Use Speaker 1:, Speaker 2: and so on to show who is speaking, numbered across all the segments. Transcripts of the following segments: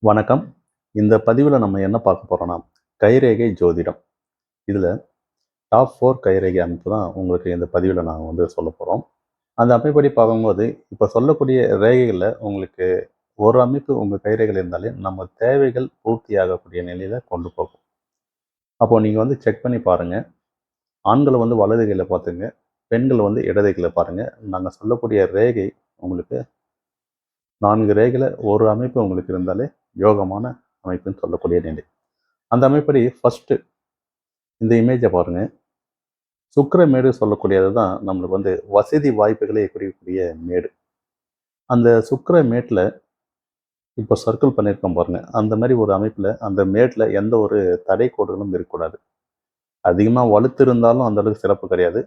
Speaker 1: வணக்கம். இந்த பதிவில் நம்ம என்ன பார்க்க போறோம்னா, கைரேகை ஜோதிடம். இதில டாப் 4 கைரேகை அமைப்பு தான் உங்களுக்கு இந்த பதிவில் நான் சொல்லப் போறோம். அந்த அமைப்படி பார்க்கும்போது, இப்ப சொல்லக்கூடிய ரேகைகள்ல உங்களுக்கு ஒரு அமைப்பு உங்க கைரேகையில இருந்தாலே, நம்ம தேவைகள் பூர்த்தியாகக்கூடிய நிலையில கொண்டு போகும். அப்போ நீங்க செக் பண்ணி பாருங்க. ஆண்கள் வலது கையில பார்த்துங்க. பெண்கள் இடது கையில பாருங்க. நாங்க சொல்லக்கூடிய ரேகை உங்களுக்கு 4 ரேகையில ஒரு அமைப்பு உங்களுக்கு இருந்தாலே யோகமான அமைப்புன்னு சொல்லக்கூடிய நிலை. அந்த அமைப்படி ஃபர்ஸ்ட் இந்த இமேஜை பாருங்க. சுக்கிரமேடு சொல்லக்கூடியது தான் நம்மளுக்கு வசதி வாய்ப்புகளை குறிக்கக்கூடிய மேடு. அந்த சுக்கிரமேட்ல இப்போ சர்க்கிள் பண்ணியிருக்கோம் பாருங்க. அந்த மாதிரி ஒரு அமைப்புல அந்த மேட்ல எந்த ஒரு தடை கோடுகளும் இருக்கக்கூடாது. அதிகமா வலுத்து இருந்தாலும் அந்த அளவுக்கு சிறப்பு கிடையாது.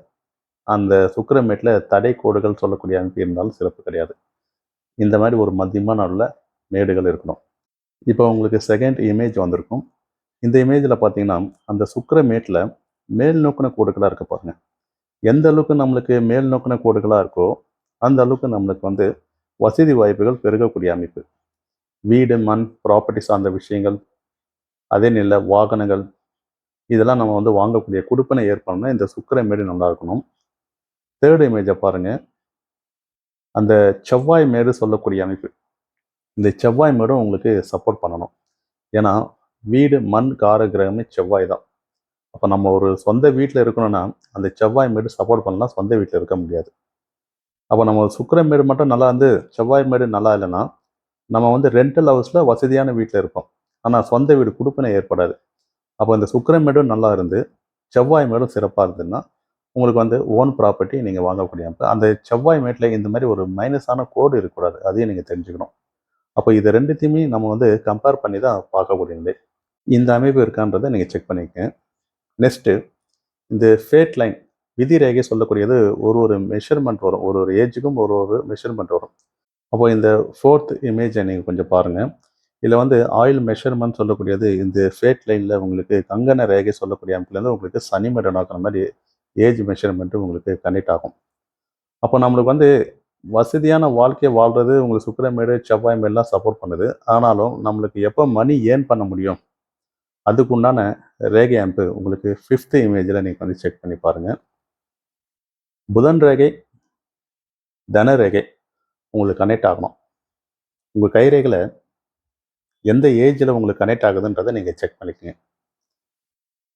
Speaker 1: அந்த சுக்கிரமேட்ல தடை கோடுகள் சொல்லக்கூடிய அமைப்பு இருந்தாலும் சிறப்பு கிடையாது. இந்த மாதிரி ஒரு மத்தியமான உள்ள மேடுகள் இருக்கணும். இப்போ உங்களுக்கு செகண்ட் இமேஜ் வந்திருக்கும். இந்த இமேஜ்ல பார்த்தீங்கன்னா, அந்த சுக்கிரமேட்ல மேல் நோக்குன கோடுகளா இருக்கு பாருங்க. எந்த அளவுக்கு நம்மளுக்கு மேல் நோக்கின கோடுகளா இருக்கோ, அந்த அளவுக்கு நம்மளுக்கு வசதி வாய்ப்புகள் பெருகக்கூடிய அமைப்பு. வீடு, மண், ப்ராப்பர்ட்டி சார்ந்த விஷயங்கள், அதே நில வாகனங்கள், இதெல்லாம் நம்ம வாங்கக்கூடிய குடுப்பினை ஏற்படணும்னா இந்த சுக்கிரமேடு நல்லா இருக்கணும். தேர்ட் இமேஜை பாருங்க. அந்த செவ்வாய் மேடு சொல்லக்கூடிய அமைப்பு. இந்த செவ்வாய் மேடும் உங்களுக்கு சப்போர்ட் பண்ணணும். ஏன்னா, வீடு, மண், கார கிரகமே செவ்வாய் தான். அப்போ நம்ம ஒரு சொந்த வீட்டில் இருக்கணும்னா, அந்த செவ்வாய் மேடு சப்போர்ட் பண்ணலாம், சொந்த வீட்டில் இருக்க முடியாது. அப்போ நம்ம சுக்கிரமேடு மட்டும் நல்லா செவ்வாய் மேடு நல்லா இல்லைன்னா, நம்ம ரெண்டல் ஹவுஸில் வசதியான வீட்டில் இருப்போம். ஆனால் சொந்த வீடு குடுப்பினை ஏற்படாது. அப்போ இந்த சுக்கிரமேடும் நல்லா இருந்து, செவ்வாய் மேடும் சிறப்பாக இருந்ததுன்னா, உங்களுக்கு ஓன் ப்ராப்பர்ட்டி நீங்கள் வாங்கக்கூடிய அமைப்பு. அந்த செவ்வாய் மேட்டில் இந்த மாதிரி ஒரு மைனஸான கோடு இருக்கக்கூடாது. அதையும் நீங்கள் தெரிஞ்சுக்கணும். அப்போ இது ரெண்டுத்தையுமே நம்ம கம்பேர் பண்ணி தான் பார்க்கக்கூடிய நிலை. இந்த அமைப்பு இருக்கான்றதை நீங்கள் செக் பண்ணிக்கங்க. நெக்ஸ்ட்டு இந்த ஃபேட் லைன் விதி ரேகை சொல்லக்கூடியது ஒரு மெஷர்மெண்ட் வரும். ஒரு ஏஜுக்கும் ஒரு மெஷர்மெண்ட் வரும். அப்போ இந்த ஃபோர்த் இமேஜை நீங்கள் கொஞ்சம் பாருங்கள். இதில் ஆயில் மெஷர்மெண்ட் சொல்லக்கூடியது இந்த ஃபேட் லைனில் உங்களுக்கு கங்கண ரேகை சொல்லக்கூடிய அமைப்புலேருந்து உங்களுக்கு சனி மேடை நோக்கிற மாதிரி ஏஜ் மெஷர்மெண்ட்டு உங்களுக்கு கனெக்ட் ஆகும். அப்போ நம்மளுக்கு வசதியான வாழ்க்கையை வாழ்கிறது உங்களுக்கு சுக்கிரமேடு, செவ்வாய் மேடெலாம் சப்போர்ட் பண்ணுது. ஆனாலும் நம்மளுக்கு எப்போ மணி ஏர்ன் பண்ண முடியும், அதுக்கு உண்டான ரேகை அமைப்பு உங்களுக்கு ஃபிஃப்த் இமேஜில் நீங்கள் செக் பண்ணி பாருங்கள். புதன் ரேகை, தன ரேகை உங்களுக்கு கனெக்ட் ஆகணும். உங்கள் கைரேகையில் எந்த ஏஜில் உங்களுக்கு கனெக்ட் ஆகுதுன்றதை நீங்கள் செக் பண்ணிக்கங்க.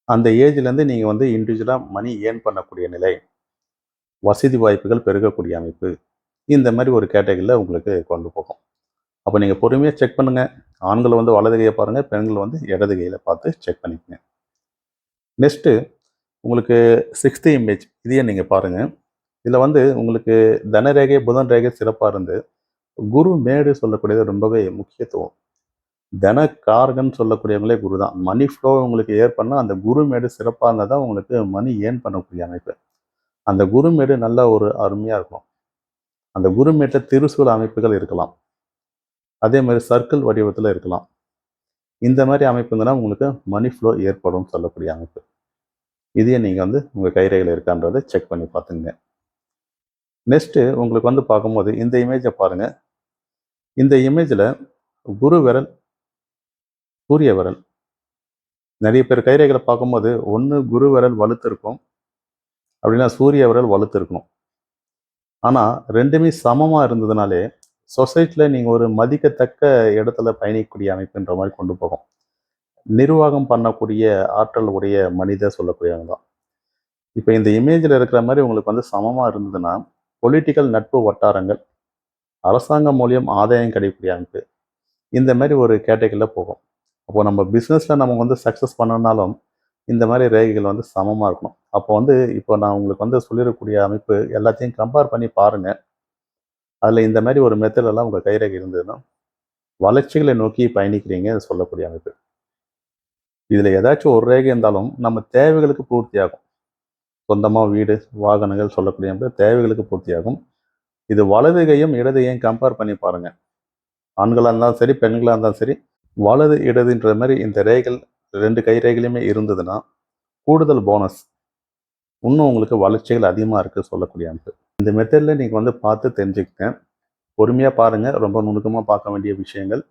Speaker 1: அந்த ஏஜ்லேருந்து நீங்கள் இண்டிவிஜுவலாக மணி ஏர்ன் பண்ணக்கூடிய நிலை, வசதி வாய்ப்புகள் பெருகக்கூடிய அமைப்பு, இந்த மாதிரி ஒரு கேட்டகரியில் உங்களுக்கு கொண்டு போகும். அப்போ நீங்கள் பொறுமையாக செக் பண்ணுங்கள். ஆண்கள் வலது கையை பாருங்கள், பெண்கள் இடது கையில் பார்த்து செக் பண்ணிக்கங்க. நெக்ஸ்ட்டு உங்களுக்கு சிக்ஸ்த்து இமேஜ் இதையே நீங்கள் பாருங்கள். இதில் உங்களுக்கு தனரேகை, புதன் ரேகை சிறப்பாக இருந்து குரு மேடு சொல்லக்கூடியது ரொம்பவே முக்கியத்துவம். தன காரகன் சொல்லக்கூடியவங்களே குரு தான். மணி ஃப்ளோ உங்களுக்கு ஏற்படனா அந்த குரு மேடு சிறப்பாக இருந்தால் தான் உங்களுக்கு மணி ஏர்ன் பண்ணக்கூடிய அமைப்பு. அந்த குரு மேடு நல்ல ஒரு அருமையாக இருக்கும். அந்த குரு மேட்டில் திருசூல அமைப்புகள் இருக்கலாம். அதே மாதிரி சர்க்கிள் வடிவத்தில் இருக்கலாம். இந்த மாதிரி அமைப்பு இருந்ததுன்னா உங்களுக்கு மணி ஃப்ளோ ஏற்படும் சொல்லக்கூடிய அமைப்பு. இதையே நீங்கள் உங்கள் கைரேகையில் இருக்கான்றதை செக் பண்ணி பார்த்துங்க. நெக்ஸ்ட்டு உங்களுக்கு பார்க்கும்போது இந்த இமேஜை பாருங்கள். இந்த இமேஜில் குரு விரல், சூரிய விரல். நிறைய பேர் கைரேகைகளை பார்க்கும்போது ஒன்று குரு விரல் வலுத்து இருக்கும், அப்படின்னா சூரிய விரல் வலுத்து இருக்கணும். ஆனால் ரெண்டுமே சமமாக இருந்ததுனாலே சொசைட்டியில் நீங்கள் ஒரு மதிக்கத்தக்க இடத்துல பயணிக்கக்கூடிய அமைப்புன்ற மாதிரி கொண்டு போகும். நிர்வாகம் பண்ணக்கூடிய ஆற்றல் உடைய மனிதர் சொல்லக்கூடியவங்க தான். இப்போ இந்த இமேஜில் இருக்கிற மாதிரி உங்களுக்கு சமமாக இருந்ததுன்னா பொலிட்டிக்கல் நட்பு வட்டாரங்கள், அரசாங்கம் மூலியம் ஆதாயம் கிடைக்கக்கூடிய அமைப்பு, இந்த மாதிரி ஒரு கேட்டகரியில் போகும். அப்போ நம்ம பிஸ்னஸில் நம்ம சக்ஸஸ் பண்ணனாலும் இந்த மாதிரி ரேகைகள் சமமாக இருக்கணும். அப்போ இப்போ நான் உங்களுக்கு சொல்லிடக்கூடிய அமைப்பு எல்லாத்தையும் கம்பேர் பண்ணி பாருங்கள். அதில் இந்த மாதிரி ஒரு மெத்தடெல்லாம் உங்கள் கைரேகை இருந்ததுன்னா வளர்ச்சிகளை நோக்கி பயணிக்கிறீங்க சொல்லக்கூடிய அமைப்பு. இதில் ஏதாச்சும் ஒரு ரேகை இருந்தாலும் நம்ம தேவைகளுக்கு பூர்த்தியாகும். சொந்தமாக வீடு, வாகனங்கள் சொல்லக்கூடிய அமைப்பு தேவைகளுக்கு பூர்த்தியாகும். இது வலது கையும் இடது கையும் கம்பேர் பண்ணி பாருங்கள். ஆண்களாக இருந்தாலும் சரி, பெண்களாக இருந்தாலும் சரி, வலது இடதுன்ற மாதிரி இந்த ரேகைகள் ரெண்டு கை ரேகையிலுமே இருந்ததுன்னா கூடுதல் போனஸ், இன்னும் உங்களுக்கு வளர்ச்சிகள் அதிகமாக இருக்குது சொல்லக்கூடிய அமைப்பு. இந்த மெத்தடில் நீங்கள் பார்த்து தெரிஞ்சுக்கங்க. பொறுமையாக பாருங்கள். ரொம்ப நுணுக்கமாக பார்க்க வேண்டிய விஷயங்கள்.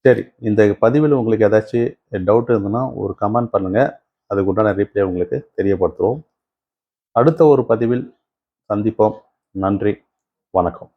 Speaker 1: சரி, இந்த பதிவில் உங்களுக்கு ஏதாச்சும் டவுட் இருந்ததுன்னா ஒரு கமெண்ட் பண்ணுங்கள். அதுக்கு உண்டான ரிப்ளை உங்களுக்கு தெரியப்படுத்துவோம். அடுத்த ஒரு பதிவில் சந்திப்போம். நன்றி, வணக்கம்.